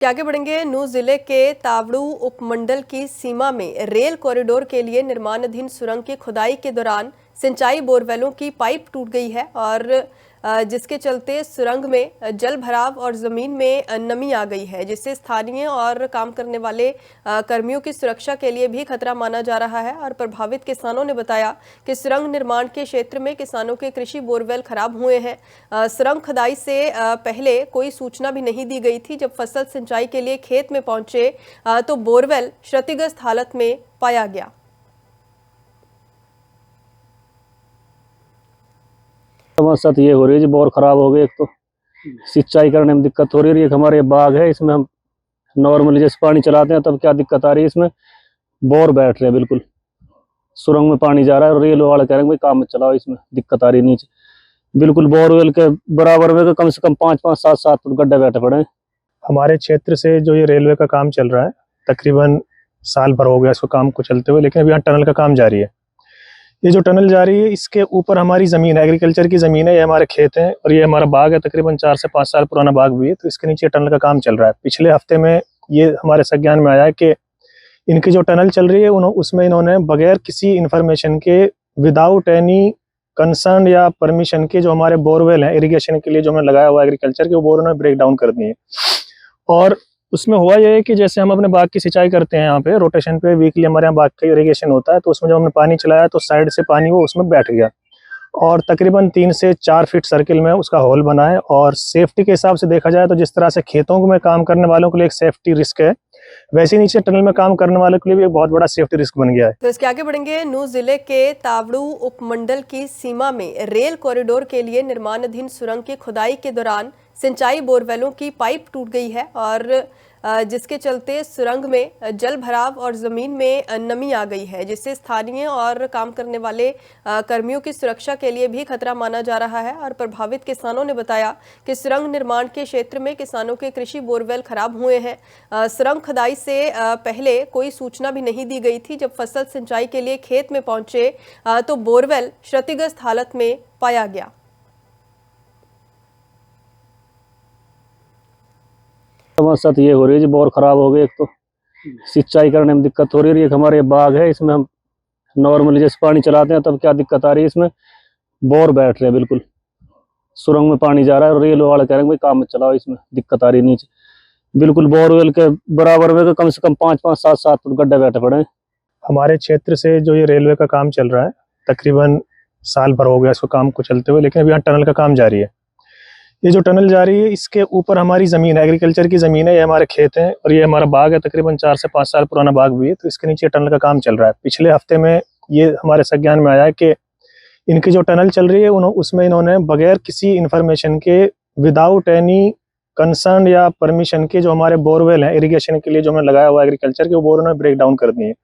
आगे बढ़ेंगे। नूंह जिले के तावड़ू उपमंडल की सीमा में रेल कॉरिडोर के लिए निर्माणाधीन सुरंग की खुदाई के दौरान सिंचाई बोरवेलों की पाइप टूट गई है और जिसके चलते सुरंग में जल भराव और जमीन में नमी आ गई है, जिससे स्थानीय और काम करने वाले कर्मियों की सुरक्षा के लिए भी खतरा माना जा रहा है। और प्रभावित किसानों ने बताया कि सुरंग निर्माण के क्षेत्र में किसानों के कृषि बोरवेल खराब हुए हैं। सुरंग खुदाई से पहले कोई सूचना भी नहीं दी गई थी। जब फसल सिंचाई के लिए खेत में पहुंचे तो बोरवेल क्षतिग्रस्त हालत में पाया गया। समस्या तो ये हो रही है जी, बोर खराब हो गए। एक तो सिंचाई करने में दिक्कत हो रही है। एक हमारे बाग है, इसमें हम नॉर्मली जैसे पानी चलाते हैं तब क्या दिक्कत आ रही है, इसमें बोर बैठ रहे हैं बिल्कुल, सुरंग में पानी जा रहा है और रेल वाले कह रहे हैं भाई काम में चलाओ, इसमें दिक्कत आ रही है। नीचे बिल्कुल बोरवेल के बराबर में कम से कम 5-5, 7-7 फुट गड्ढे बैठे पड़े हैं। हमारे क्षेत्र से जो ये रेलवे का काम चल रहा है, तकरीबन साल भर हो गया इसको काम को चलते हुए, लेकिन अभी यहाँ टनल का काम जारी है। ये जो टनल जारी है, इसके ऊपर हमारी ज़मीन है, एग्रीकल्चर की ज़मीन है, ये हमारे खेत हैं और ये हमारा बाग है, तकरीबन 4 से 5 साल पुराना बाग भी है। तो इसके नीचे टनल का काम चल रहा है। पिछले हफ्ते में ये हमारे संज्ञान में आया कि इनकी जो टनल चल रही है उसमें इन्होंने बगैर किसी इंफॉर्मेशन के, विदाउट एनी कंसर्न या परमिशन के, जो हमारे बोरवेल हैं इरिगेशन के लिए जो हमने लगाया हुआ एग्रीकल्चर के, वो बोर उन्होंने ब्रेक डाउन कर दिए। और उसमें हुआ ये है कि जैसे हम अपने बाग की सिंचाई करते हैं, यहाँ पे रोटेशन पे वीकली हमारे यहाँ बाग का इरिगेशन होता है, तो उसमें जब हमने पानी चलाया तो साइड से पानी वो उसमें बैठ गया और तकरीबन 3 से 4 फीट सर्किल में उसका होल बना है। और सेफ्टी के हिसाब से देखा जाए तो जिस तरह से खेतों में काम करने वालों के लिए एक सेफ्टी रिस्क है, वैसे नीचे टनल में काम करने वालों के लिए भी एक बहुत बड़ा सेफ्टी रिस्क बन गया है। तो इसके आगे बढ़ेंगे। नूंह जिले के तावड़ू उपमंडल की सीमा में रेल कॉरिडोर के लिए निर्माणाधीन सुरंग की खुदाई के दौरान सिंचाई बोरवेलों की पाइप टूट गई है और जिसके चलते सुरंग में जल भराव और जमीन में नमी आ गई है, जिससे स्थानीय और काम करने वाले कर्मियों की सुरक्षा के लिए भी खतरा माना जा रहा है। और प्रभावित किसानों ने बताया कि सुरंग निर्माण के क्षेत्र में किसानों के कृषि बोरवेल खराब हुए हैं। सुरंग खुदाई से पहले कोई सूचना भी नहीं दी गई थी। जब फसल सिंचाई के लिए खेत में पहुंचे तो बोरवेल क्षतिग्रस्त हालत में पाया गया। समस्या तो ये हो रही है जी, बोर खराब हो गए। एक तो सिंचाई करने में दिक्कत हो रही है। एक हमारे बाग है, इसमें हम नॉर्मली जैसे पानी चलाते हैं तब क्या दिक्कत आ रही है, इसमें बोर बैठ रहे हैं बिल्कुल, सुरंग में पानी जा रहा है और रेल वाले कह रहे हैं भाई काम में चलाओ, इसमें दिक्कत आ रही है। नीचे बिल्कुल बोरवेल के बराबर में कम से कम 5-5, 7-7 फुट गड्ढे बैठे पड़े हैं। हमारे क्षेत्र से जो ये रेलवे का काम चल रहा है, तकरीबन साल भर हो गया इसको काम को चलते हुए, लेकिन अभी यहाँ टनल का काम जारी है। ये जो टनल जा रही है, इसके ऊपर हमारी ज़मीन है, एग्रीकल्चर की ज़मीन है, ये हमारे खेत हैं और ये हमारा बाग है, तकरीबन 4 से 5 साल पुराना बाग भी है। तो इसके नीचे टनल का काम चल रहा है। पिछले हफ्ते में ये हमारे संज्ञान में आया कि इनकी जो टनल चल रही है उसमें इन्होंने बगैर किसी इंफॉर्मेशन के, विदाउट एनी कंसर्न या परमिशन के, जो हमारे बोरवेल हैं इरिगेशन के लिए जो हमने लगाया हुआ एग्रीकल्चर के, वो बोर उन्होंने ब्रेक डाउन कर दिए।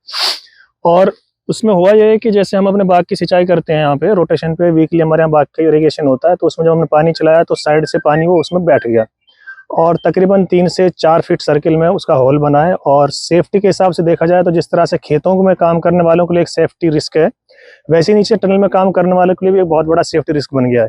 और उसमें हुआ ये है कि जैसे हम अपने बाग की सिंचाई करते हैं, यहाँ पे रोटेशन पे वीकली हमारे यहाँ बाग का इरिगेशन होता है, तो उसमें जब हमने पानी चलाया तो साइड से पानी वो उसमें बैठ गया और तकरीबन 3 से 4 फीट सर्किल में उसका होल बना है। और सेफ्टी के हिसाब से देखा जाए तो जिस तरह से खेतों में काम करने वालों के लिए एक सेफ्टी रिस्क है, वैसे नीचे टनल में काम करने वालों के लिए भी एक बहुत बड़ा सेफ्टी रिस्क बन गया है।